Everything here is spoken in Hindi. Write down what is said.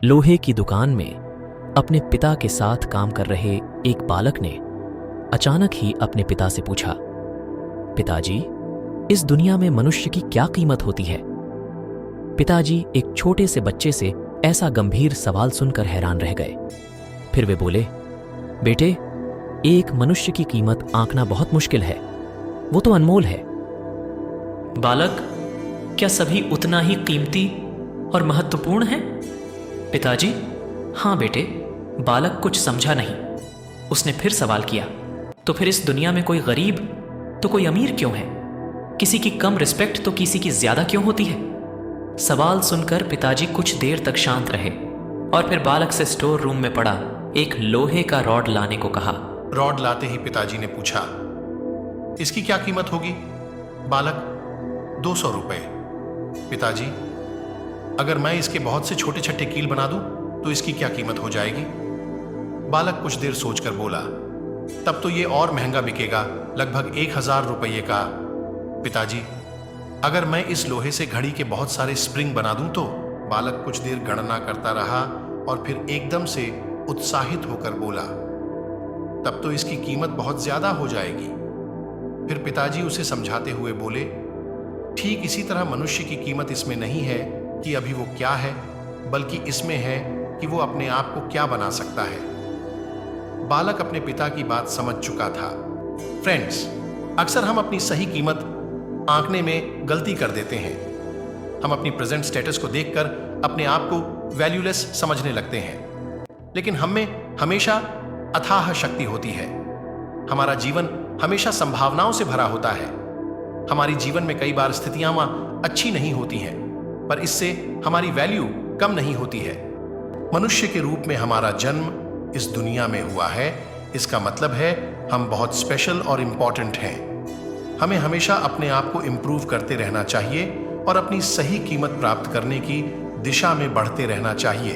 लोहे की दुकान में अपने पिता के साथ काम कर रहे एक बालक ने अचानक ही अपने पिता से पूछा, पिताजी, इस दुनिया में मनुष्य की क्या कीमत होती है? पिताजी एक छोटे से बच्चे से ऐसा गंभीर सवाल सुनकर हैरान रह गए। फिर वे बोले, बेटे, एक मनुष्य की कीमत आंकना बहुत मुश्किल है, वो तो अनमोल है। बालक, क्या सभी उतना ही कीमती और महत्वपूर्ण है? पिताजी, हाँ बेटे। बालक कुछ समझा नहीं। उसने फिर सवाल किया, तो फिर इस दुनिया में कोई गरीब तो कोई अमीर क्यों है? किसी की कम रिस्पेक्ट तो किसी की ज्यादा क्यों होती है? सवाल सुनकर पिताजी कुछ देर तक शांत रहे और फिर बालक से स्टोर रूम में पड़ा एक लोहे का रॉड लाने को कहा। रॉड लाते ही पिताजी ने पूछा, इसकी क्या कीमत होगी? बालक, 200 रुपए। पिताजी, अगर मैं इसके बहुत से छोटे छोटे कील बना दूं तो इसकी क्या कीमत हो जाएगी? बालक कुछ देर सोचकर बोला, तब तो ये और महंगा बिकेगा, लगभग 1000 रुपये का। पिताजी, अगर मैं इस लोहे से घड़ी के बहुत सारे स्प्रिंग बना दूं तो? बालक कुछ देर गणना करता रहा और फिर एकदम से उत्साहित होकर बोला, तब तो इसकी कीमत बहुत ज्यादा हो जाएगी। फिर पिताजी उसे समझाते हुए बोले, ठीक इसी तरह मनुष्य की कीमत इसमें नहीं है कि अभी वो क्या है, बल्कि इसमें है कि वो अपने आप को क्या बना सकता है। बालक अपने पिता की बात समझ चुका था। फ्रेंड्स, अक्सर हम अपनी सही कीमत आंकने में गलती कर देते हैं। हम अपनी प्रेजेंट स्टेटस को देखकर अपने आप को वैल्यूलेस समझने लगते हैं, लेकिन हम में हमेशा अथाह शक्ति होती है। हमारा जीवन हमेशा संभावनाओं से भरा होता है। हमारी जीवन में कई बार स्थितियां अच्छी नहीं होती हैं, पर इससे हमारी वैल्यू कम नहीं होती है। मनुष्य के रूप में हमारा जन्म इस दुनिया में हुआ है, इसका मतलब है हम बहुत स्पेशल और इंपॉर्टेंट हैं। हमें हमेशा अपने आप को इम्प्रूव करते रहना चाहिए और अपनी सही कीमत प्राप्त करने की दिशा में बढ़ते रहना चाहिए।